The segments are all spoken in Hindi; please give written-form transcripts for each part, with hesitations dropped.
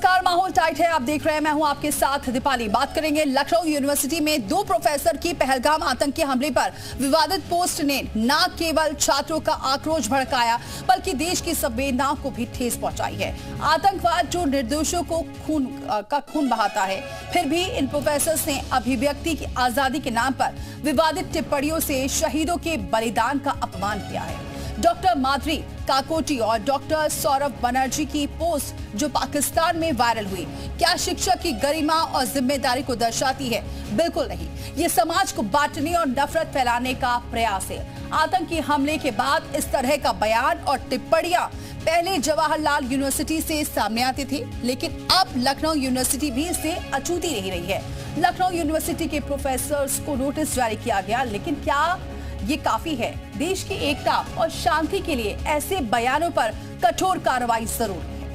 नमस्कार, माहौल टाइट है, आप देख रहे हैं, मैं हूं आपके साथ दीपाली। बात करेंगे लखनऊ यूनिवर्सिटी में 2 प्रोफेसर की पहलगाम आतंकी हमले पर विवादित पोस्ट ने न केवल छात्रों का आक्रोश भड़काया बल्कि देश की संवेदनाओं को भी ठेस पहुंचाई है। आतंकवाद जो निर्दोषों को खून बहाता है, फिर भी इन प्रोफेसर्स ने अभिव्यक्ति की आजादी के नाम पर विवादित टिप्पणियों से शहीदों के बलिदान का अपमान किया है। डॉक्टर माधुरी काकोटी और डॉक्टर सौरभ बनर्जी की पोस्ट जो पाकिस्तान में वायरल हुई, क्या शिक्षक की गरिमा और जिम्मेदारी को दर्शाती है? बिल्कुल नहीं, ये समाज को बांटने और नफरत फैलाने का प्रयास है। आतंकी हमले के बाद इस तरह का बयान और टिप्पणियां पहले जवाहरलाल यूनिवर्सिटी से सामने आती थी, लेकिन अब लखनऊ यूनिवर्सिटी भी इससे अछूती नहीं रही है। लखनऊ यूनिवर्सिटी के प्रोफेसर्स को नोटिस जारी किया गया, लेकिन क्या ये काफी है? देश की एकता और शांति के लिए ऐसे बयानों पर कठोर कार्रवाई जरूरी है।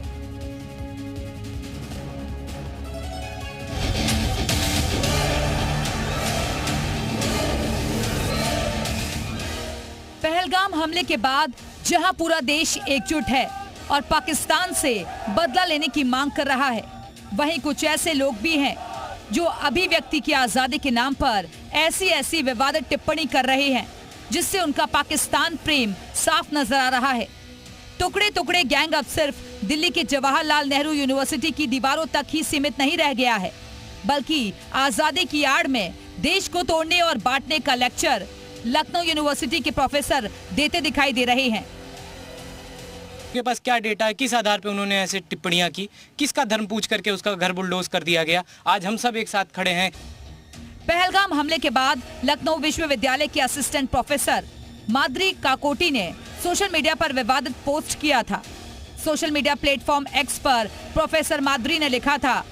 पहलगाम हमले के बाद जहां पूरा देश एकजुट है और पाकिस्तान से बदला लेने की मांग कर रहा है, वहीं कुछ ऐसे लोग भी हैं जो अभिव्यक्ति की आजादी के नाम पर ऐसी विवादित टिप्पणी कर रहे हैं जिससे उनका पाकिस्तान प्रेम साफ नजर आ रहा है। टुकड़े टुकड़े गैंग अब सिर्फ दिल्ली के जवाहरलाल नेहरू यूनिवर्सिटी की दीवारों तक ही सीमित नहीं रह गया है, बल्कि आजादी की आड़ में देश को तोड़ने और बांटने का लेक्चर लखनऊ यूनिवर्सिटी के प्रोफेसर देते दिखाई दे रहे हैं। के पास क्या डेटा है, किस आधार पे उन्होंने ऐसे टिप्पणियां की, किसका धर्म पूछ करके उसका घर बुलडोज कर दिया गया? आज हम सब एक साथ खड़े हैं। पहलगाम हमले के बाद लखनऊ विश्वविद्यालय के असिस्टेंट प्रोफेसर माधुरी काकोटी ने सोशल मीडिया पर विवादित पोस्ट किया था। सोशल मीडिया प्लेटफॉर्म एक्स पर प्रोफेसर माधुरी ने लिखा था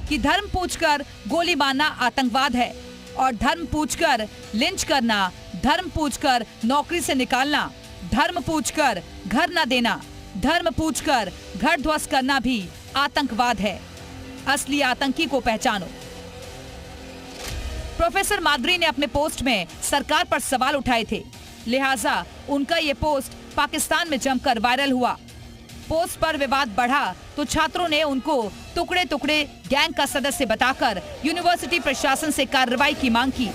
कि धर्म पूछकर गोली मारना आतंकवाद है और धर्म पूछकर लिंच करना, धर्म पूछकर नौकरी से निकालना, धर्म पूछकर घर न देना, धर्म पूछकर घर ध्वस्त करना भी आतंकवाद है। असली आतंकी को पहचानो। प्रोफेसर माधुरी ने अपने पोस्ट में सरकार पर सवाल उठाए थे, लिहाजा उनका ये पोस्ट पाकिस्तान में जमकर वायरल हुआ। पोस्ट पर विवाद बढ़ा तो छात्रों ने उनको टुकड़े टुकड़े गैंग का सदस्य बताकर यूनिवर्सिटी प्रशासन से कार्रवाई की मांग की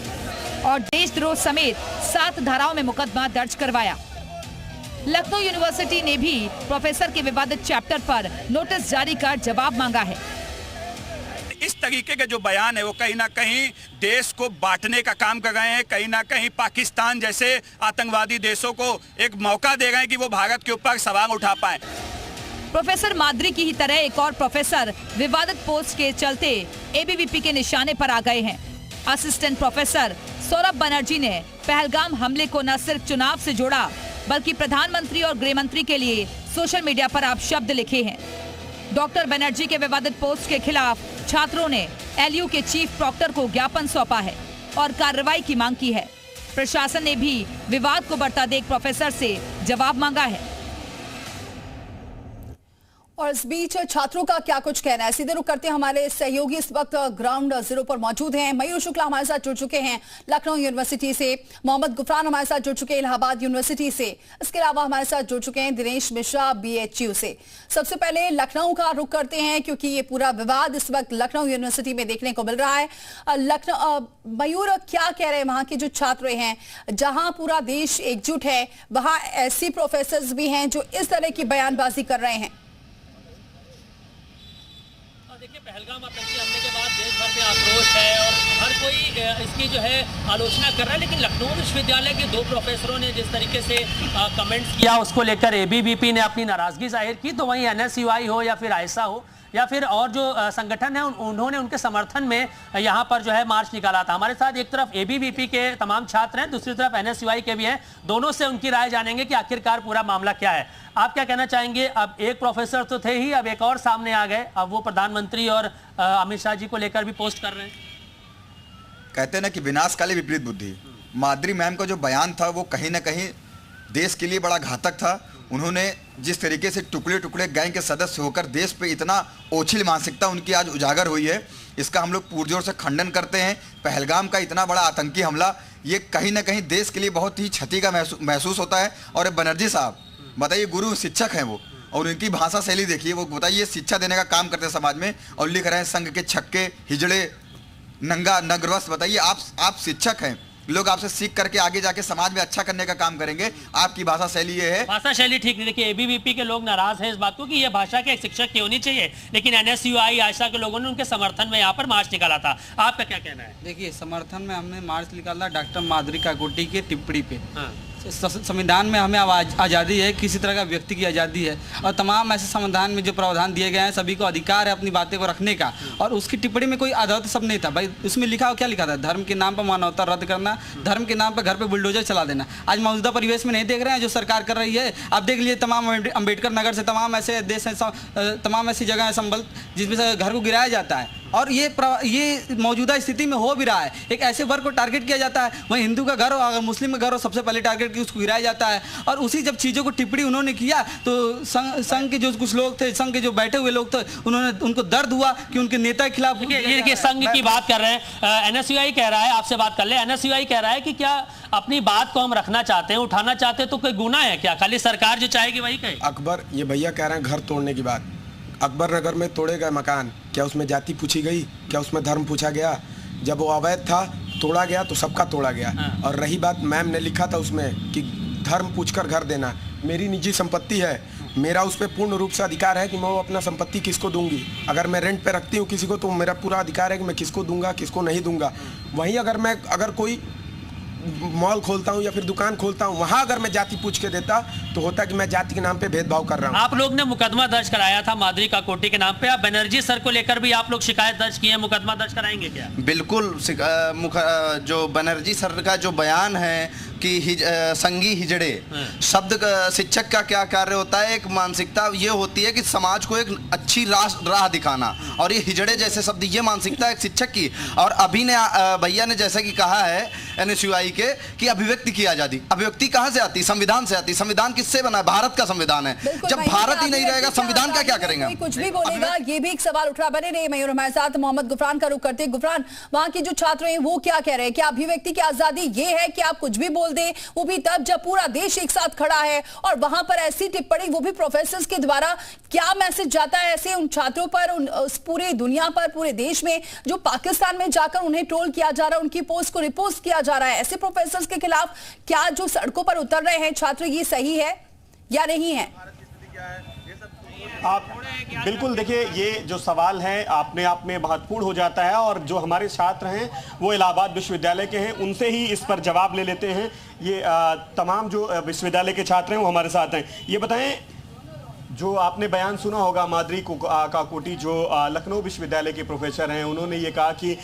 और देशद्रोह समेत 7 धाराओं में मुकदमा दर्ज करवाया। लखनऊ यूनिवर्सिटी ने भी प्रोफेसर के विवादित चैप्टर पर नोटिस जारी कर जवाब मांगा है। इस तरीके के जो बयान है वो कहीं ना कहीं देश को बांटने का काम कर रहे हैं, कहीं ना कहीं पाकिस्तान जैसे आतंकवादी देशों को एक मौका दे रहे हैं कि वो भारत के ऊपर सवाल उठा पाए। प्रोफेसर माधुरी की ही तरह एक और प्रोफेसर विवादित पोस्ट के चलते एबीवीपी के निशाने पर आ गए हैं। असिस्टेंट प्रोफेसर सौरभ बनर्जी ने पहलगाम हमले को न सिर्फ चुनाव से जोड़ा बल्कि प्रधानमंत्री और गृह मंत्री के लिए सोशल मीडिया पर आप शब्द लिखे हैं। डॉक्टर बनर्जी के विवादित पोस्ट के खिलाफ छात्रों ने एलयू के चीफ प्रॉक्टर को ज्ञापन सौंपा है और कार्रवाई की मांग की है। प्रशासन ने भी विवाद को बढ़ता देख प्रोफेसर से जवाब मांगा है। और इस बीच छात्रों का क्या कुछ कहना है, सीधे रुख करते हैं। हमारे सहयोगी इस वक्त ग्राउंड जीरो पर मौजूद हैं। मयूर शुक्ला हमारे साथ जुड़ चुके हैं लखनऊ यूनिवर्सिटी से, मोहम्मद गुफरान हमारे साथ जुड़ चुके हैं इलाहाबाद यूनिवर्सिटी से, इसके अलावा हमारे साथ जुड़ चुके हैं दिनेश मिश्रा बीएचयू से। सबसे पहले लखनऊ का रुख करते हैं क्योंकि ये पूरा विवाद इस वक्त लखनऊ यूनिवर्सिटी में देखने को मिल रहा है। मयूर, क्या कह रहे हैं वहां के जो छात्र हैं? जहां पूरा देश एकजुट है वहां ऐसे प्रोफेसर भी हैं जो इस तरह की बयानबाजी कर रहे हैं। देखिए, पहलगाम आतंकी हमले के बाद देश भर में आक्रोश है और हर कोई इसकी जो है आलोचना कर रहा है, लेकिन लखनऊ विश्वविद्यालय के 2 प्रोफेसरों ने जिस तरीके से कमेंट्स किया उसको लेकर एबीवीपी ने अपनी नाराजगी जाहिर की, तो वहीं एनएसयूआई हो या फिर आयसा हो या फिर और जो संगठन है उन्होंने उनके समर्थन में यहाँ पर जो है मार्च निकाला था। हमारे साथ एक तरफ एबीवीपी के तमाम छात्र हैं, दूसरी तरफ एनएसयूआई के भी हैं। दोनों से उनकी राय जानेंगे कि आखिरकार पूरा मामला क्या है। आप क्या कहना चाहेंगे? अब एक प्रोफेसर तो थे ही, अब एक और सामने आ गए, अब वो प्रधानमंत्री और अमित शाह जी को लेकर भी पोस्ट कर रहे हैं। कहते हैं ना कि विनाशकाली विपरीत बुद्धि। माधुरी मैम का जो बयान था वो कहीं ना कहीं देश के लिए बड़ा घातक था। उन्होंने जिस तरीके से टुकड़े टुकड़े गैंग के सदस्य होकर देश पे इतना ओछिल मानसिकता उनकी आज उजागर हुई है, इसका हम लोग पुरजोर से खंडन करते हैं। पहलगाम का इतना बड़ा आतंकी हमला ये कहीं ना कहीं देश के लिए बहुत ही क्षति का महसूस होता है। और बनर्जी साहब बताइए, गुरु शिक्षक हैं वो, और उनकी भाषा शैली देखिए। वो बताइए शिक्षा देने का काम करते हैं समाज में और लिख रहे हैं संघ के छक्के, हिजड़े, नंगा, नगरवश। बताइए आप शिक्षक हैं, लोग आपसे सीख करके आगे जाके समाज में अच्छा करने का काम करेंगे। आपकी भाषा शैली ये है। भाषा शैली ठीक नहीं। देखिए एबीवीपी के लोग नाराज हैं इस बात को कि ये भाषा के एक शिक्षक की होनी चाहिए, लेकिन एनएसयूआई आयशा के लोगों ने उनके समर्थन में यहाँ पर मार्च निकाला था। आपका क्या कहना है? देखिए समर्थन में हमने मार्च निकाला डॉक्टर माधुरी काकोटी के टिप्पणी पे। संविधान में हमें आज़ादी है, किसी तरह का व्यक्ति की आज़ादी है और तमाम ऐसे संविधान में जो प्रावधान दिए गए हैं सभी को अधिकार है अपनी बातें को रखने का। और उसकी टिप्पणी में कोई आधार सब नहीं था भाई। उसमें लिखा क्या लिखा था? धर्म के नाम पर मानवता रद्द करना, धर्म के नाम पर घर पे बुलडोजर चला देना। आज मौजूदा परिवेश में नहीं देख रहे हैं जो सरकार कर रही है। आप देख लीजिए तमाम अम्बेडकर नगर से तमाम ऐसे देश हैं, तमाम ऐसी जगह हैं संबल जिसमें से घर को गिराया जाता है और ये मौजूदा स्थिति में हो भी रहा है। एक ऐसे वर्ग को टारगेट किया जाता है, वहीं हिंदू का घर हो अगर मुस्लिम का घर हो सबसे पहले टारगेट की उसको गिराया जाता है। और उसी जब चीज़ों को टिप्पणी उन्होंने किया तो संघ के जो कुछ लोग थे, संघ के जो बैठे हुए लोग थे, उनको दर्द हुआ कि उनके नेता के खिलाफ। ये देखिए संघ की बात कर रहे हैं, एनएसयूआई कह रहा है, आपसे बात कर ले। एनएसयूआई कह रहा है कि क्या अपनी बात को हम रखना चाहते हैं, उठाना चाहते हैं तो कोई गुनाह है क्या? खाली सरकार जो चाहेगी वही कहे। अकबर, ये भैया कह रहे हैं घर तोड़ने की बात। अकबर नगर में तोड़े गए मकान, क्या उसमें जाति पूछी गई? क्या उसमें धर्म पूछा गया? जब वो अवैध था तोड़ा गया तो सबका तोड़ा गया। और रही बात, मैम ने लिखा था उसमें कि धर्म पूछकर घर देना। मेरी निजी संपत्ति है, मेरा उस पर पूर्ण रूप से अधिकार है कि मैं वो अपना संपत्ति किसको दूंगी। अगर मैं रेंट पे रखती हूँ किसी को तो मेरा पूरा अधिकार है कि मैं किसको दूंगा किसको नहीं दूंगा। वहीं अगर कोई मॉल खोलता हूँ या फिर दुकान खोलता हूँ, वहाँ अगर मैं जाति पूछ के देता तो होता कि मैं जाति के नाम पे भेदभाव कर रहा हूँ। आप लोग ने मुकदमा दर्ज कराया था माधुरी काकोटी के नाम पे। आप बनर्जी सर को लेकर भी आप लोग शिकायत दर्ज की है, मुकदमा दर्ज कराएंगे क्या? बिल्कुल। जो बनर्जी सर का जो बयान है कि संगी हिजड़े शब्द शिक्षक का क्या कार्य होता है? एक मानसिकता ये होती है कि समाज को एक अच्छी राह दिखाना, और ये हिजड़े जैसे शब्द, ये मानसिकता एक शिक्षक की। और अभी ने भैया ने जैसा कि कहा है एनएसयूआई के कि अभिव्यक्ति की आजादी, अभिव्यक्ति कहाँ से आती? संविधान से आती। संविधान किससे बना है? भारत का संविधान है। जब भारत ही नहीं रहेगा संविधान का क्या करेंगे? कुछ भी बोलेगा, ये भी एक सवाल उठ रहा। बने रहे मयूर हमारे साथ। मोहम्मद गुफरान का रुख करते। गुफरान, वहां के जो छात्र हैं वो क्या कह रहे हैं? क्या अभिव्यक्ति की आजादी ये है कि आप कुछ भी बोल दें, वो भी तब जब पूरा देश एक साथ खड़ा है? और वहां पर ऐसी टिप्पणी, वो भी प्रोफेसर्स के द्वारा, क्या मैसेज जाता है ऐसे उन छात्रों पर, उस पूरे दुनिया पर, पूरे देश में जो पाकिस्तान में जाकर उन्हें ट्रोल किया जा रहा है, उनकी पोस्ट को रिपोस्ट किया जा रहा है? ऐसे प्रोफेसर्स के खिलाफ क्या जो सड़कों पर उतर रहे हैं छात्र, ये सही है या नहीं है? आप बिल्कुल देखिए, ये जो सवाल है अपने आप में महत्वपूर्ण हो जाता है और जो हमारे छात्र हैं वो इलाहाबाद विश्वविद्यालय के हैं, उनसे ही इस पर जवाब ले लेते हैं। ये तमाम जो विश्वविद्यालय के छात्र हैं वो हमारे साथ हैं। ये बताएं, जो आपने बयान सुना होगा माधुरी काकोटी जो लखनऊ विश्वविद्यालय के प्रोफेसर हैं, उन्होंने ये कहा कि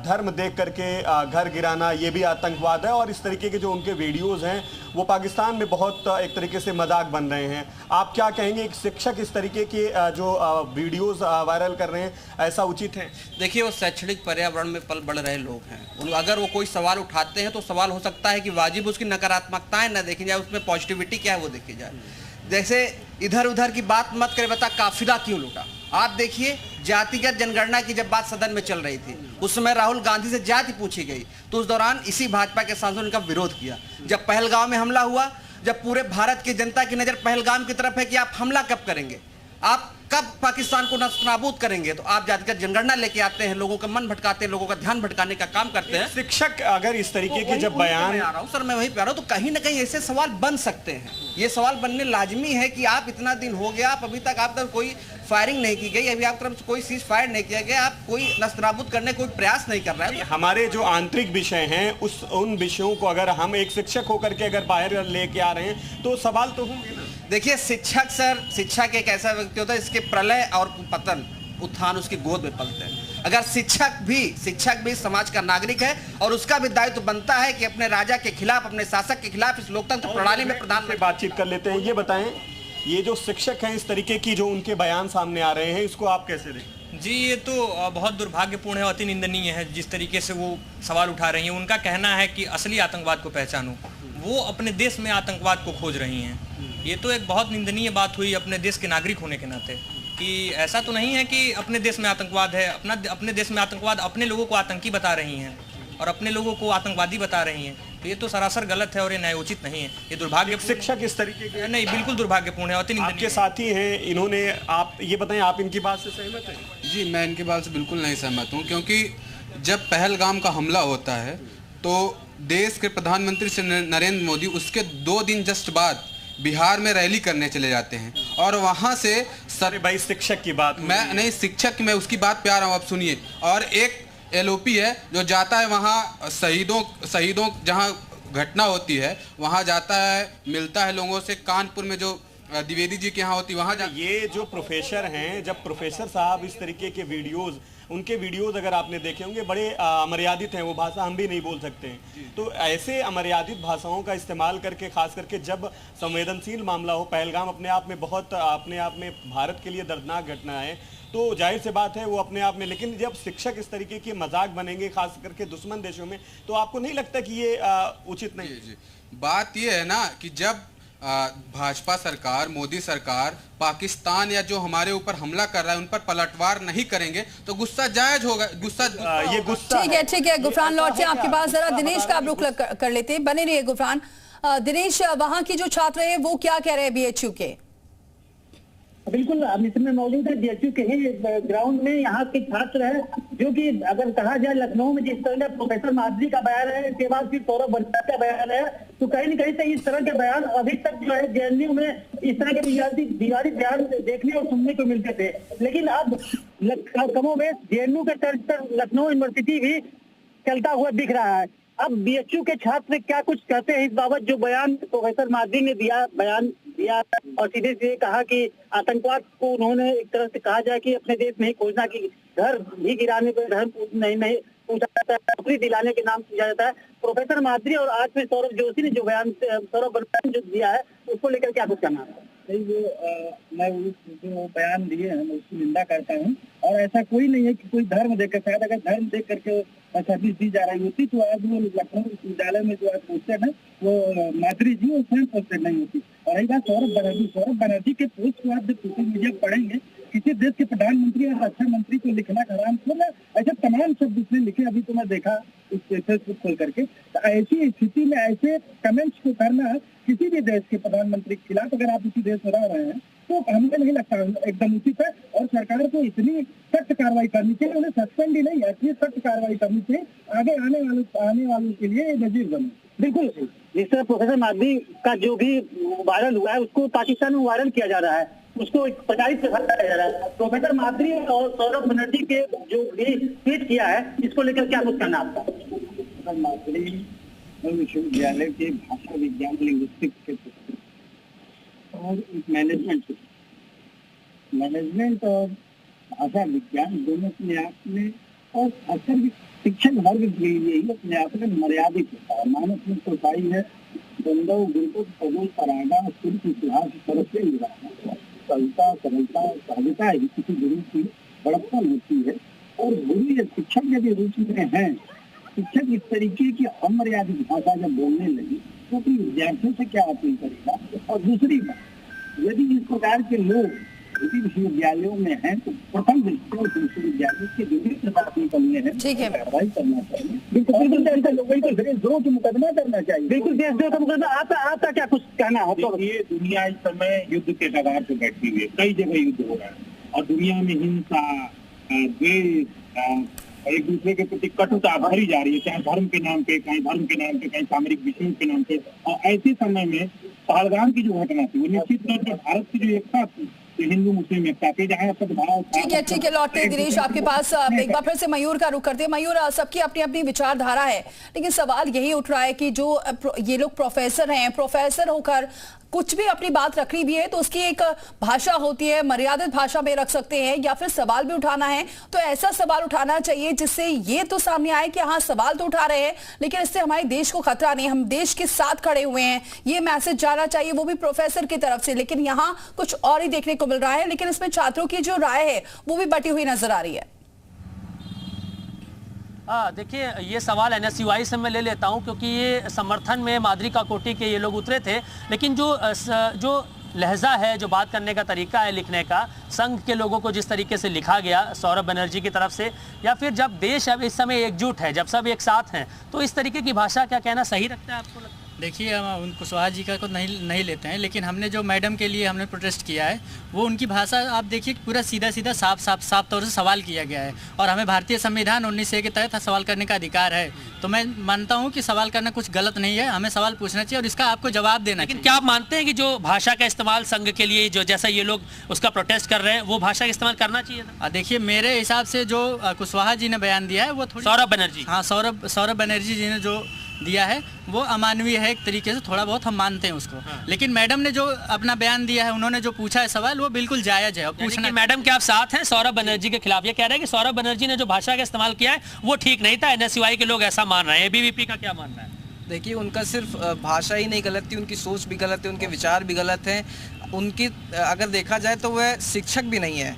धर्म देख करके घर गिराना ये भी आतंकवाद है, और इस तरीके के जो उनके वीडियोस हैं वो पाकिस्तान में बहुत एक तरीके से मजाक बन रहे हैं। आप क्या कहेंगे, एक शिक्षक इस तरीके के जो वीडियोस वायरल कर रहे हैं, ऐसा उचित है? देखिए, वो शैक्षणिक पर्यावरण में पल बढ़ रहे लोग हैं। अगर वो कोई सवाल उठाते हैं तो सवाल हो सकता है कि वाजिब उसकी नकारात्मकताएं न देखी जाए, उसमें पॉजिटिविटी क्या है वो देखी जाए। जैसे इधर उधर की बात मत करे, बता काफिला क्यों लूटा। आप देखिए, जातिगत जनगणना की जब बात सदन में चल रही थी, उस समय राहुल गांधी से जाति पूछी गई तो उस दौरान इसी भाजपा के सांसदों ने इनका विरोध किया। जब पहलगाम में हमला हुआ, जब पूरे भारत की जनता की नजर पहलगाम की तरफ है कि आप हमला कब करेंगे, आप कब पाकिस्तान को नाबूद करेंगे, तो आप जातिगत जनगणना लेके आते हैं, लोगों का मन भटकाते हैं, लोगों का ध्यान भटकाने का काम करते हैं। शिक्षक अगर इस तरीके के जब बयान, आ रहा हूं सर, मैं वही पे आ रहा हूं, तो कहीं ना कहीं ऐसे सवाल बन सकते हैं। ये सवाल बनने लाजमी है कि आप इतना दिन हो गया, आप अभी तक आप तक कोई फायरिंग नहीं की गई, अभी आप तरफ से कोई सीज फायर नहीं किया गया, आप कोई नस्तनाबूद करने कोई प्रयास नहीं कर रहे हैं। हमारे जो आंतरिक विषय हैं उन विषयों को अगर हम एक शिक्षक होकर के अगर बाहर लेके आ रहे हैं तो सवाल तो होंगे ना। देखिए, शिक्षक सर, शिक्षक एक ऐसा व्यक्ति होता है इसके प्रलय और पतन, उत्थान उसकी गोद में पलते हैं। अगर शिक्षक भी समाज का नागरिक है और उसका भी दायित्व बनता है कि अपने राजा के खिलाफ, अपने शासक के खिलाफ इस लोकतंत्र प्रणाली में प्रधान से बातचीत कर लेते हैं। ये बताएं, ये जो शिक्षक हैं इस तरीके की जो उनके बयान सामने आ रहे हैं, इसको आप कैसे देखें? जी, ये तो बहुत दुर्भाग्यपूर्ण है, अति निंदनीय है जिस तरीके से वो सवाल उठा रही हैं। उनका कहना है कि असली आतंकवाद को पहचानो, वो अपने देश में आतंकवाद को खोज रही हैं। ये तो एक बहुत निंदनीय बात हुई अपने देश के नागरिक होने के नाते, कि ऐसा तो नहीं है कि अपने देश में आतंकवाद है, अपने देश में आतंकवाद अपने लोगों को आतंकी बता रही हैं और अपने लोगों को आतंकवादी बता रही हैं। तो ये तो सरासर गलत है और ये न्यायोचित नहीं है, ये दुर्भाग्य। शिक्षक इस तरीके के नहीं, बिल्कुल दुर्भाग्यपूर्ण है, अति निंदनीय आपके है। साथी हैं, इन्होंने, आप ये बताएं, आप इनकी बात से सहमत हैं? जी, मैं इनकी बात से बिल्कुल नहीं सहमत हूँ, क्योंकि जब पहलगाम का हमला होता है तो देश के प्रधानमंत्री श्री नरेंद्र मोदी उसके 2 दिन जस्ट बाद बिहार में रैली करने चले जाते हैं और वहाँ से भाई शिक्षक की बात, मैं नहीं, शिक्षक मैं उसकी बात पे आ रहा हूँ, आप सुनिए। और एक LOP है जो जाता है वहाँ शहीदों जहाँ घटना होती है वहाँ जाता है, मिलता है लोगों से। कानपुर में जो द्विवेदी जी के यहाँ होती वहाँ ये जो प्रोफेसर हैं, जब प्रोफेसर साहब इस तरीके के वीडियोस, उनके वीडियोस अगर आपने देखे होंगे, बड़े अमर्यादित हैं, वो भाषा हम भी नहीं बोल सकते हैं। तो ऐसे अमर्यादित भाषाओं का इस्तेमाल करके, खास करके जब संवेदनशील मामला हो, पहलगाम अपने आप में बहुत, अपने आप में भारत के लिए दर्दनाक घटना है, तो जाहिर सी बात है वो अपने आप में, लेकिन जब शिक्षक इस तरीके के मजाक बनेंगे, खास करके दुश्मन देशों में, तो आपको नहीं लगता कि ये उचित नहीं? जी, बात ये है ना कि जब भाजपा सरकार, मोदी सरकार पाकिस्तान या जो हमारे ऊपर हमला कर रहा है उन पर पलटवार नहीं करेंगे तो गुस्सा जायज होगा। ये गुस्सा ठीक है गुफरान, लौटते हैं आपके पास। जरा दिनेश का आप रुख कर लेते हैं, बने रहिए गुफरान। दिनेश, वहां के जो छात्र हैं वो क्या कह रहे हैं BHU के? बिल्कुल, हम इसमें मौजूद है BHU के ही ग्राउंड में। यहाँ के छात्र हैं जो कि अगर कहा जाए लखनऊ में जिस तरह प्रोफेसर माधुरी का बयान है, इसके बाद फिर सौरभ बनर्जी का बयान है, तो कहीं न कहीं से इस तरह के बयान अभी तक जो है JNU में इस तरह के दीवारी बयान देखने और सुनने को मिलते थे, लेकिन अब कमोबेश JNU के तर्ज पर लखनऊ यूनिवर्सिटी भी चलता हुआ दिख रहा है। अब BHU के छात्र क्या कुछ कहते हैं इस बाबत, जो बयान प्रोफेसर माधुरी ने बयान दिया और सीधे सीधे कहा कि आतंकवाद को उन्होंने एक तरह से कहा जाए कि अपने देश में ही खोजना, कि घर भी गिराने पर धर्म नहीं पूछा जाता है, नौकरी दिलाने के नाम पूछा जाता है। प्रोफेसर माधुरी और आज में सौरभ जोशी ने जो बयान, सौरभ बनर्जी जो दिया है, उसको लेकर क्या कुछ कहना है? मैं जो बयान दिए हैं मैं उसकी निंदा करता हूँ, और ऐसा कोई नहीं है कि कोई धर्म देकर, शायद अगर धर्म देख करके सर्विस दी जा रही होती तो आज वो लखनऊ विश्वविद्यालय में जो आज पोस्टेड है वो माधुरी जी वो स्वयं पोस्टेड नहीं होती। और रही बात सौरभ बनर्जी के पोस्ट को आप जब सोशल मीडिया पढ़ेंगे, किसी देश के प्रधानमंत्री और रक्षा मंत्री को लिखना हराम खोला, ऐसे तमाम शब्द उसने लिखे, अभी तो मैं देखा उस फेसबुक खोल करके। तो ऐसी स्थिति में ऐसे कमेंट्स को करना किसी भी देश के प्रधानमंत्री के खिलाफ, अगर आप उसी देश में रह रहे हैं, तो हमें नहीं लगता एकदम उचित है। और सरकार को इतनी सख्त कार्रवाई करनी चाहिए, उन्हें सस्पेंड ही नहीं, ऐसी सख्त कार्रवाई करनी चाहिए, आगे आने वालों के लिए नजीर बने। बिल्कुल, जिस तरह प्रोफेसर माधुरी का जो भी वायरल हुआ है उसको पाकिस्तान में वायरल किया जा रहा है, उसको प्रचारित किया जा रहा है। प्रोफेसर माधुरी और सौरभ बनर्जी के जो भी ट्वीट किया है, इसको लेकर क्या कुछ कहना आपका? प्रोफेसर माधुरी विश्वविद्यालय के भाषा विज्ञान लिंग्विस्टिक्स के और मैनेजमेंट और भाषा विज्ञान दोनों अपने आप में, और अक्सर शिक्षक वर्ग के लिए ही अपने आप में मर्यादित होता है। मानव में सोसाई है, बंदव गुरुकुल प्रभु परागा सूर्य इतिहास तरफ से सरलता सहजता ही किसी गुरु की बड़प्पन होती है। और गुरु या शिक्षक यदि रुचि में है, शिक्षक इस तरीके की अमर्यादित भाषा जब बोलने लगी तो अपने विद्यार्थियों से क्या अपील करेगा? और दूसरी बात, यदि इस प्रकार के लोग किसी विश्वविद्यालयों में हैं तो प्रथम दृष्टि और विश्वविद्यालय के जो भी प्रशासनिक निकलने हैं कार्रवाई करना चाहिए। बिल्कुल ऐसे लोगों को देशद्रोह की मुकदमा करना चाहिए। बिल्कुल, देशद्रोह का मुकदमा। आपका क्या कुछ कहना हो? ये दुनिया इस समय युद्ध के कगार पे बैठी हुई है, कई जगह युद्ध हो रहा है, और दुनिया में हिंसा, द्वेष, एक दूसरे के प्रति कटुता भरी जा रही है, चाहे धर्म के नाम पे, कहीं धर्म के नाम पे, कहीं सामरिक विषयों के नाम पे। और ऐसे समय में पहलगाम की जो घटना थी वो निश्चित तौर पर भारत की जो एकता थी, हिंदू मुस्लिम एकता थी, जहाँ सद्भाव। ठीक है, लौटते हैं दिनेश आपके पास। एक बार फिर से मयूर का रुख करते हैं। मयूर, सबकी अपनी अपनी विचारधारा है, लेकिन सवाल यही उठ रहा है कि जो ये लोग प्रोफेसर हैं, प्रोफेसर होकर कुछ भी अपनी बात रखनी भी है तो उसकी एक भाषा होती है, मर्यादित भाषा में रख सकते हैं, या फिर सवाल भी उठाना है तो ऐसा सवाल उठाना चाहिए जिससे ये तो सामने आए कि हाँ सवाल तो उठा रहे हैं लेकिन इससे हमारे देश को खतरा नहीं, हम देश के साथ खड़े हुए हैं, ये मैसेज जाना चाहिए, वो भी प्रोफेसर की तरफ से। लेकिन यहाँ कुछ और ही देखने को मिल रहा है, लेकिन इसमें छात्रों की जो राय है वो भी बटी हुई नजर आ रही है। देखिए, ये सवाल NSUI से मैं ले लेता हूं क्योंकि ये समर्थन में माधुरी काकोटी के ये लोग उतरे थे, लेकिन जो लहजा है, जो बात करने का तरीका है लिखने का, संघ के लोगों को जिस तरीके से लिखा गया सौरभ बनर्जी की तरफ से, या फिर जब देश अब इस समय एकजुट है, जब सब एक साथ हैं, तो इस तरीके की भाषा क्या कहना सही लगता है आपको? देखिए, हम उन कुशवाहा जी का को नहीं लेते हैं, लेकिन हमने जो मैडम के लिए हमने प्रोटेस्ट किया है वो उनकी भाषा आप देखिए पूरा सीधा सीधा साफ तौर से सवाल किया गया है। और हमें भारतीय संविधान 19A के तहत सवाल करने का अधिकार है, तो मैं मानता हूं कि सवाल करना कुछ गलत नहीं है, हमें सवाल पूछना चाहिए और इसका आपको जवाब देना चाहिए। क्या आप मानते हैं कि जो भाषा का इस्तेमाल संघ के लिए, जो जैसा ये लोग उसका प्रोटेस्ट कर रहे हैं, वो भाषा का इस्तेमाल करना चाहिए था? देखिए, मेरे हिसाब से जो कुशवाहा जी ने बयान दिया है वो सौरभ बनर्जी, हाँ, सौरभ बनर्जी जी ने जो दिया है वो अमानवीय है एक तरीके से, थोड़ा बहुत हम मानते हैं उसको। लेकिन मैडम ने जो अपना बयान दिया है, उन्होंने जो पूछा है सवाल, वो बिल्कुल जायज है। और पूछना, मैडम के आप साथ हैं सौरभ बनर्जी के खिलाफ? ये कह रहे हैं कि सौरभ बनर्जी ने जो भाषा का इस्तेमाल किया है वो ठीक नहीं था, NSUI के लोग ऐसा मान रहे हैं। ABVP का क्या मानना है? देखिए, उनका सिर्फ भाषा ही नहीं गलत थी, उनकी सोच भी गलत है, उनके विचार भी गलत हैं। उनकी अगर देखा जाए तो वह शिक्षक भी नहीं है।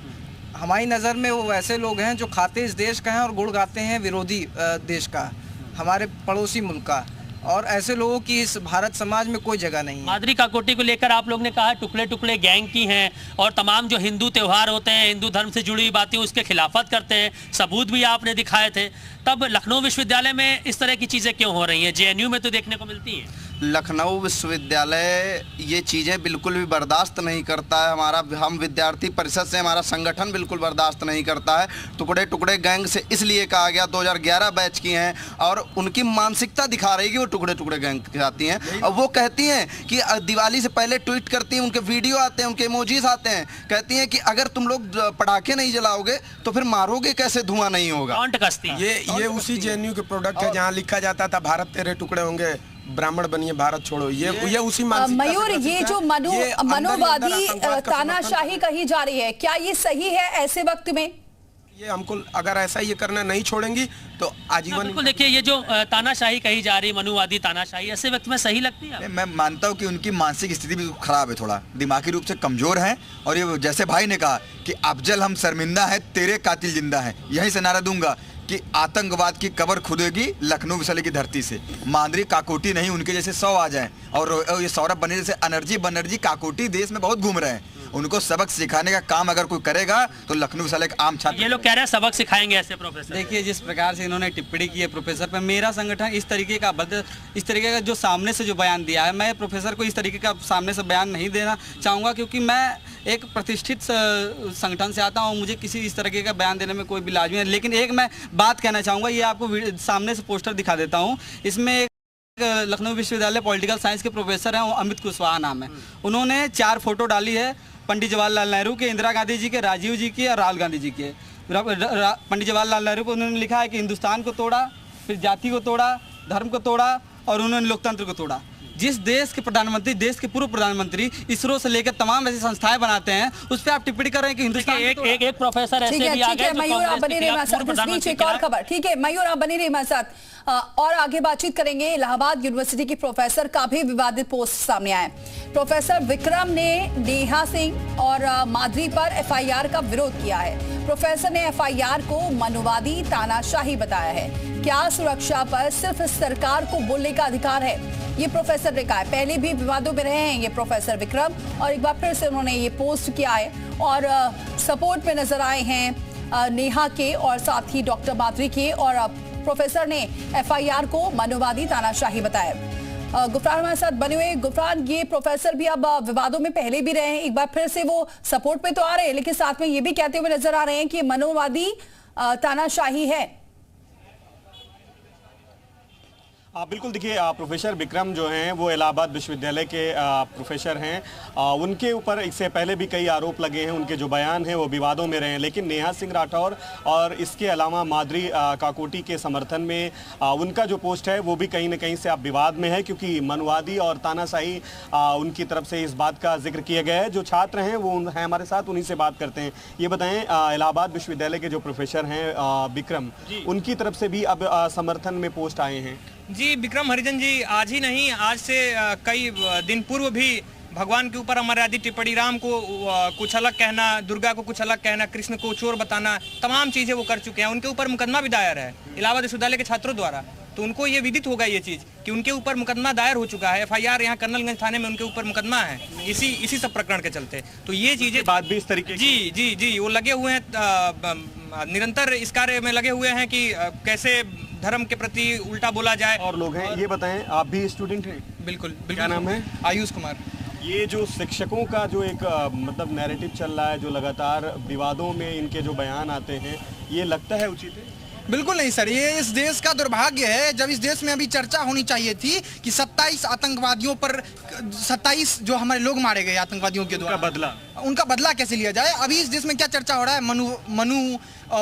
हमारी नज़र में वो वैसे लोग हैं जो खाते इस देश का हैं और गुण गाते हैं विरोधी देश का, हमारे पड़ोसी मुल्क का, और ऐसे लोगों की इस भारत समाज में कोई जगह नहीं है। माधुरी काकोटी को लेकर आप लोग ने कहा टुकड़े टुकड़े गैंग की हैं और तमाम जो हिंदू त्यौहार होते हैं, हिंदू धर्म से जुड़ी बातें, उसके खिलाफत करते हैं, सबूत भी आपने दिखाए थे। तब लखनऊ विश्वविद्यालय में इस तरह की चीज़ें क्यों हो रही हैं? JNU में तो देखने को मिलती हैं। लखनऊ विश्वविद्यालय ये चीज़ें बिल्कुल भी बर्दाश्त नहीं करता है। हम विद्यार्थी परिषद से हमारा संगठन बिल्कुल बर्दाश्त नहीं करता है। टुकड़े टुकड़े गैंग से इसलिए कहा गया, 2011 बैच की हैं और उनकी मानसिकता दिखा रही है कि वो टुकड़े टुकड़े गैंग कहती हैं। और वो कहती हैं कि दिवाली से पहले ट्वीट करती हैं, उनके वीडियो आते हैं, उनके इमोजीज आते हैं, कहती हैं कि अगर तुम लोग पटाखे नहीं जलाओगे तो फिर मारोगे कैसे, धुआं नहीं होगा। ये उसी JNU के प्रोडक्ट है जहाँ लिखा जाता था भारत तेरे टुकड़े होंगे, ब्राह्मण बनिए भारत छोड़ो। ये उसी मयूर, ये जो मनोवादी तानाशाही कही जा रही है, क्या ये सही है ऐसे वक्त में? ये हमको अगर ऐसा ये करना नहीं छोड़ेंगी तो आजीवन। बिल्कुल, देखिए ये जो तानाशाही कही जा रही है, मनुवादी तानाशाही, ऐसे वक्त में सही लगती है? मैं मानता हूँ कि उनकी मानसिक स्थिति भी खराब है, थोड़ा दिमागी रूप से कमजोर है। और ये जैसे भाई ने कहा कि अफजल हम शर्मिंदा है, तेरे कातिल जिंदा है, यहीं से नारा दूंगा कि आतंकवाद की कब्र खुदेगी लखनऊ विश्वविद्यालय की धरती से। माधुरी काकोटी नहीं, उनके जैसे 100 आ जाएं। और ये सौरभ बनर्जी जैसे एनर्जी बनर्जी काकोटी देश में बहुत घूम रहे हैं। उनको सबक सिखाने का काम अगर कोई करेगा तो लखनऊ विश्वविद्यालय के आम छात्र। ये लोग कह रहे हैं सबक सिखाएंगे ऐसे प्रोफेसर। देखिए, जिस प्रकार से इन्होंने टिप्पणी की है प्रोफेसर पर, मेरा संगठन इस तरीके का जो सामने से जो बयान दिया है, मैं प्रोफेसर को इस तरीके का सामने से बयान नहीं देना चाहूँगा, क्योंकि मैं एक प्रतिष्ठित संगठन से आता हूँ, मुझे किसी इस तरीके का बयान देने में कोई भी लाजमी है। लेकिन एक मैं बात कहना चाहूँगा, ये आपको सामने से पोस्टर दिखा देता हूँ। इसमें लखनऊ विश्वविद्यालय पॉलिटिकल साइंस के प्रोफेसर हैं, अमित कुशवाहा नाम है। उन्होंने 4 फोटो डाली है, पंडित जवाहरलाल नेहरू के, इंदिरा गांधी जी के, राजीव जी के और राहुल गांधी जी के। पंडित जवाहरलाल नेहरू को उन्होंने लिखा है कि हिंदुस्तान को तोड़ा, फिर जाति को तोड़ा, धर्म को तोड़ा और उन्होंने लोकतंत्र को तोड़ा। जिस देश के प्रधानमंत्री, देश के पूर्व प्रधानमंत्री इसरो से लेकर तमाम ऐसी संस्थाएं बनाते हैं, उस पर आप टिप्पणी कर रहे हैं कि हिंदुस्तान एक प्रोफेसर ऐसे भी आ गए। मयूर, आप बने रहिए हमारे साथ। इस बीच एक और खबर, ठीक है मयूर, आप बने रहिए हमारे साथ और आगे बातचीत करेंगे। इलाहाबाद यूनिवर्सिटी की प्रोफेसर का भी विवादित पोस्ट सामने आया। प्रोफेसर विक्रम ने नेहा सिंह और माधुरी पर FIR का विरोध किया है। प्रोफेसर ने FIR को मनुवादी तानाशाही बताया है। क्या सुरक्षा पर सिर्फ सरकार को बोलने का अधिकार है, ये प्रोफेसर ने कहा है। पहले भी विवादों में रहे हैं ये प्रोफेसर विक्रम, और एक बार फिर से उन्होंने ये पोस्ट किया है और सपोर्ट में नजर आए हैं नेहा के और साथ ही डॉक्टर माधुरी के। और प्रोफेसर ने FIR को मनुवादी तानाशाही बताया। गुफरान हमारे साथ बने हुए। गुफरान, ये प्रोफेसर भी अब विवादों में पहले भी रहे हैं, एक बार फिर से वो सपोर्ट पे तो आ रहे हैं, लेकिन साथ में ये भी कहते हुए नजर आ रहे हैं कि मनोवादी तानाशाही है। बिल्कुल, देखिए प्रोफेसर विक्रम जो हैं वो इलाहाबाद विश्वविद्यालय के प्रोफेसर हैं। उनके ऊपर इससे पहले भी कई आरोप लगे हैं, उनके जो बयान हैं वो विवादों में रहे हैं। लेकिन नेहा सिंह राठौर और इसके अलावा माधुरी काकोटी के समर्थन में उनका जो पोस्ट है वो भी कहीं ना कहीं से अब विवाद में है, क्योंकि मनवादी और तानाशाही उनकी तरफ से इस बात का जिक्र किया गया है। जो छात्र हैं वो हैं हमारे साथ, उन्हीं से बात करते हैं। ये बताएं, इलाहाबाद विश्वविद्यालय के जो प्रोफेसर हैं विक्रम, उनकी तरफ से भी अब समर्थन में पोस्ट आए हैं। जी, विक्रम हरिजन जी आज ही नहीं, आज से कई दिन पूर्व भी भगवान के ऊपर अमर्यादित टिप्पणी, राम को कुछ अलग कहना, दुर्गा को कुछ अलग कहना, कृष्ण को चोर बताना, तमाम चीज़ें वो कर चुके हैं। उनके ऊपर मुकदमा भी दायर है इलाहाबाद विश्वविद्यालय के छात्रों द्वारा। तो उनको ये विदित होगा ये चीज कि उनके ऊपर मुकदमा दायर हो चुका है, FIR यहाँ कर्नलगंज थाने में उनके ऊपर मुकदमा है इसी सब प्रकरण के चलते। तो ये चीजें बात भी इस तरीके जी वो लगे हुए हैं, निरंतर इस कार्य में लगे हुए हैं कि कैसे धर्म के प्रति उल्टा बोला जाए। और लोग हैं, ये बताएं, आप भी स्टूडेंट हैं? बिल्कुल। क्या नाम है? आयुष कुमार। ये जो शिक्षकों का जो एक मतलब नैरेटिव चल रहा है, जो लगातार विवादों में इनके जो बयान आते हैं, ये लगता है उचित है? बिल्कुल नहीं सर, ये इस देश का दुर्भाग्य है। जब इस देश में अभी चर्चा होनी चाहिए थी कि 27 आतंकवादियों पर 27 जो हमारे लोग मारे गए आतंकवादियों के द्वारा, उनका बदला कैसे लिया जाए। अभी इस देश में क्या चर्चा हो रहा है,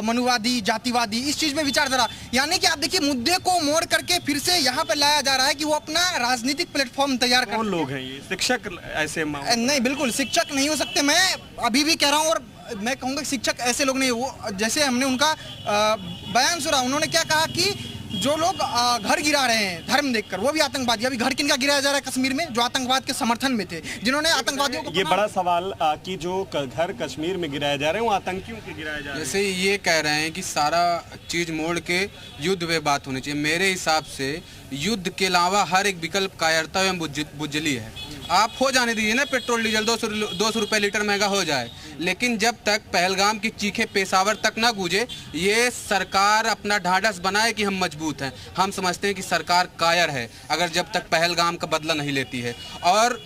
मनुवादी, जातिवादी, इस चीज में विचारधारा, यानी कि आप देखिए मुद्दे को मोड़ करके फिर से यहाँ पे लाया जा रहा है कि वो अपना राजनीतिक प्लेटफॉर्म तैयार कर। कौन लोग हैं ये? शिक्षक ऐसे? नहीं, बिल्कुल शिक्षक नहीं हो सकते। मैं अभी भी कह रहा हूँ और मैं कहूँगा शिक्षक ऐसे लोग नहीं, वो जैसे हमने उनका बयान सुना, उन्होंने क्या कहा कि जो लोग घर गिरा रहे हैं धर्म देखकर, वो भी आतंकवादी। अभी घर किनका गिराया जा रहा है कश्मीर में? जो आतंकवाद के समर्थन में थे, जिन्होंने आतंकवादियों को। ये बड़ा सवाल कि जो घर कश्मीर में गिराए जा रहे हैं वो आतंकियों के गिराए जा रहे हैं। जैसे ये कह रहे हैं कि सारा चीज मोड़ के युद्ध पे बात होनी चाहिए। मेरे हिसाब से युद्ध के अलावा हर एक विकल्प कायरता एवं बुजली है। आप हो जाने दीजिए ना, पेट्रोल डीजल 200 रुपये लीटर महंगा हो जाए, लेकिन जब तक पहलगाम की चीखें पेशावर तक ना गूंजे, ये सरकार अपना ढाढ़स बनाए कि हम मजबूत हैं। हम समझते हैं कि सरकार कायर है अगर जब तक पहलगाम का बदला नहीं लेती है। और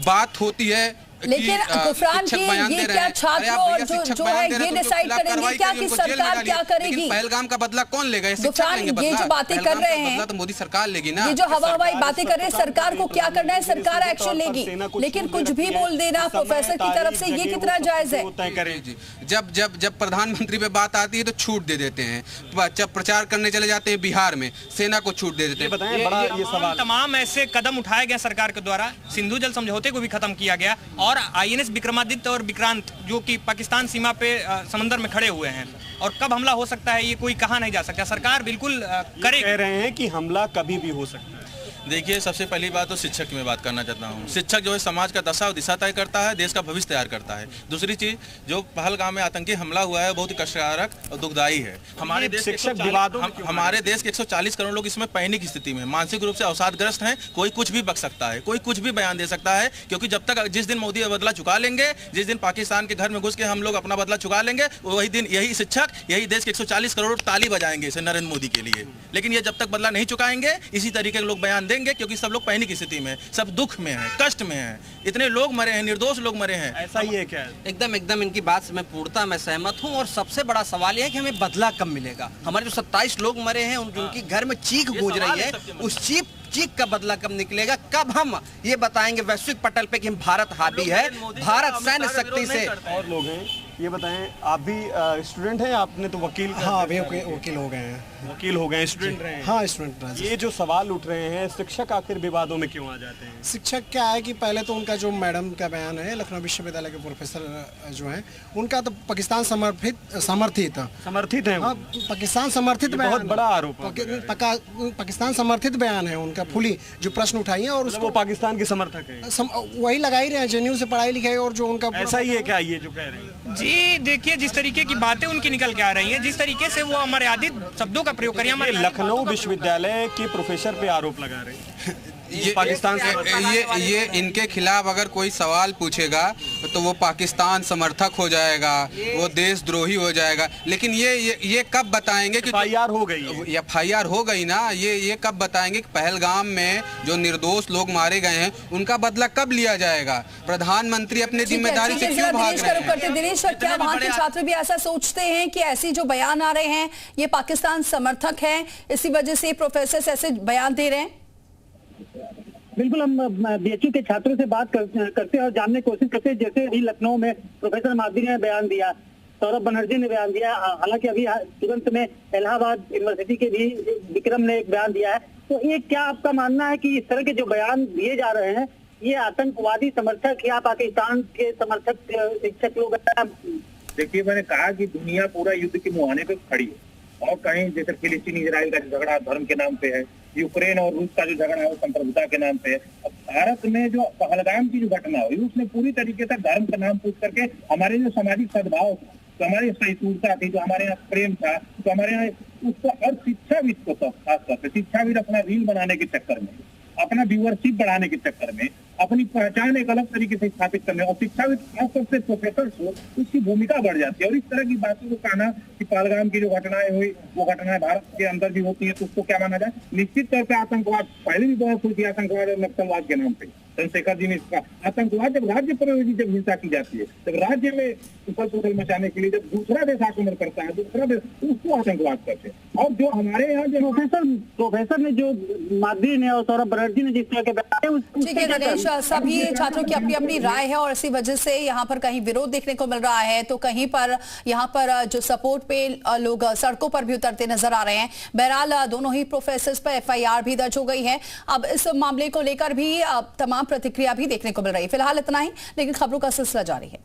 बात होती है लेकिन गुफरान की ये क्या छात्र और जो है ये डिसाइड करेंगे क्या कि सरकार क्या करेगी? पहलगाम का बदला कौन लेगा? गुफरान ये जो बातें कर रहे हैं तो मोदी सरकार लेगी ना। ये जो हवाई बातें कर रहे हैं, सरकार को क्या करना है? सरकार एक्शन लेगी, लेकिन कुछ भी बोल देना प्रोफेसर की तरफ से ये कितना जायज है? जब प्रधानमंत्री पे बात आती है तो छूट दे देते हैं, जब प्रचार करने चले जाते हैं बिहार में सेना को छूट दे देते हैं। तमाम ऐसे कदम उठाए गए सरकार के द्वारा। सिंधु जल समझौते को भी खत्म किया गया और INS विक्रमादित्य और विक्रांत जो कि पाकिस्तान सीमा पे समंदर में खड़े हुए हैं, और कब हमला हो सकता है ये कोई कहा नहीं जा सकता। सरकार बिल्कुल करे। कह रहे हैं कि हमला कभी भी हो सकता है। देखिए, सबसे पहली बात तो शिक्षक की मैं बात करना चाहता हूँ। शिक्षक जो है समाज का दशा और दिशा तय करता है, देश का भविष्य तैयार करता है। दूसरी चीज, जो पहलगाम में आतंकी हमला हुआ है बहुत ही कष्टकारक और दुखदायी है। हमारे देश के 140 करोड़ लोग इसमें पैनिक स्थिति में, मानसिक रूप से अवसादग्रस्त हैं। कोई कुछ भी बक सकता है, कोई कुछ भी बयान दे सकता है, क्योंकि जब तक जिस दिन मोदी बदला चुका लेंगे, जिस दिन पाकिस्तान के घर में घुस के हम लोग अपना बदला चुका लेंगे, वही दिन यही शिक्षक, यही देश के 140 करोड़ ताली बजाएंगे इसे नरेंद्र मोदी के लिए। लेकिन ये जब तक बदला नहीं चुकाएंगे, इसी तरीके के लोग बयान देंगे, क्योंकि सब लोग पैनिक स्थिति में, सब दुख में हैं, कष्ट में हैं। इतने लोग मरे हैं, निर्दोष लोग मरे हैं। ऐसा ही है क्या? एकदम इनकी बात से मैं पूर्णतः मैं सहमत हूं। और सबसे बड़ा सवाल यह है कि हमें बदला कब मिलेगा? हमारे जो 27 लोग मरे हैं, उनकी घर में चीख गूंज रही है, उस चीख का बदला कब निकलेगा? कब हम ये बताएंगे वैश्विक पटल पे कि हम भारत हावी है, भारत सैन्य शक्ति से। और लोग हैं, ये बताएं, आप भी स्टूडेंट हैं? आपने तो वकील हाँ, अभी वकील हो गए हैं। वकील हो गए, स्टूडेंट रहे हैं? हाँ, स्टूडेंट रहे। ये जो सवाल उठ रहे हैं, शिक्षक आखिर विवादों में क्यों आ जाते हैं? शिक्षक क्या है कि पहले तो उनका जो मैडम का बयान है, लखनऊ विश्वविद्यालय के प्रोफेसर जो हैं, उनका तो पाकिस्तान समर्थित है। हाँ, पाकिस्तान समर्थित बहुत बड़ा आरोप पाकिस्तान समर्थित बयान है उनका। फुली जो प्रश्न उठाई है और उसको पाकिस्तान के समर्थक है, वही लगा ही रहे हैं, जेएनयू से पढ़ाई लिखाई। और जो उनका ऐसा ही है क्या ये जो कह रहे हैं? जी देखिए, जिस तरीके की बातें उनकी निकल के आ रही हैं, जिस तरीके से वो अमर्यादित शब्दों का प्रयोग करिए। हमारे लखनऊ विश्वविद्यालय के प्रोफेसर पे आरोप लगा रहे हैं ये पाकिस्तान से। ये इनके खिलाफ अगर कोई सवाल पूछेगा तो वो पाकिस्तान समर्थक हो जाएगा, वो देशद्रोही हो जाएगा। लेकिन ये कब बताएंगे कि FIR हो गई? FIR हो गई ना। ये कब बताएंगे कि पहलगाम में जो निर्दोष लोग मारे गए हैं उनका बदला कब लिया जाएगा? प्रधानमंत्री अपनी जिम्मेदारी से क्यों भाग रहे हैं? दिनेश, क्या वहाँ के छात्र भी ऐसा सोचते हैं कि ऐसी जो बयान आ रहे हैं ये पाकिस्तान समर्थक हैं, इसी वजह से प्रोफेसर ऐसे बयान दे रहे हैं? बिल्कुल, हम BHU के छात्रों से बात करते हैं और जानने की कोशिश करते हैं। जैसे अभी लखनऊ में प्रोफेसर माधुरी ने बयान दिया, सौरभ बनर्जी ने बयान दिया, हालांकि अभी तुरंत में इलाहाबाद यूनिवर्सिटी के भी विक्रम ने एक बयान दिया है। तो ये क्या आपका मानना है कि इस तरह के जो बयान दिए जा रहे हैं ये आतंकवादी समर्थक या पाकिस्तान के समर्थक शिक्षक लोग? देखिए, मैंने कहा कि दुनिया पूरा युद्ध के मुहाने पे खड़ी है, और कहीं जैसे फिलिस्तीन इजराइल का झगड़ा धर्म के नाम पे है, यूक्रेन और रूस का जो झगड़ा है वो संप्रभुता के नाम पे है। अब भारत में जो पहलगाम की जो घटना हुई उसने पूरी तरीके से धर्म का नाम पूछ करके हमारे जो सामाजिक सद्भाव तो हमारे सहिष्णुता थी, जो हमारे यहाँ प्रेम था, तो हमारे यहाँ उसको और शिक्षाविद को तो खासतौर पर शिक्षाविद अपना रील बनाने के चक्कर में, अपना व्यूअरशिप बढ़ाने के चक्कर में, अपनी पहचान एक अलग तरीके से स्थापित करने, और शिक्षाविद खासतौर से प्रोफेसर हो उसकी भूमिका बढ़ जाती है। और इस तरह की बातों को कहना कि पहलगाम की जो घटनाएं हुई वो घटनाएं भारत के अंदर भी होती है, तो उसको क्या माना जाए? निश्चित तौर पर आतंकवाद पहले भी बहुत हुई थी, आतंकवाद और नक्सलवाद के नाम पे। चंद्रशेखर जी ने इसका आतंकवाद जब राज्य प्रायोजित जब हिंसा की जाती है, जब राज्य में उथल पुथल मचाने के लिए जब दूसरा देश आक्रमण करता है, दूसरा देश, उसको आतंकवाद करते हैं। और जो हमारे यहाँ जो प्रोफेसर ने जो माधुरी ने और सौरभ बनर्जी ने जिस तरह के ठीक है गणेश, सभी छात्रों की अपनी अपनी राय है और इसी वजह से यहाँ पर कहीं विरोध देखने को मिल रहा है, तो कहीं पर यहाँ पर जो सपोर्ट पे लोग सड़कों पर भी उतरते नजर आ रहे हैं। बहरहाल दोनों ही प्रोफेसर्स पर FIR भी दर्ज हो गई है। अब इस मामले को लेकर भी तमाम प्रतिक्रिया भी देखने को मिल रही है। फिलहाल इतना ही, लेकिन खबरों का सिलसिला जारी है।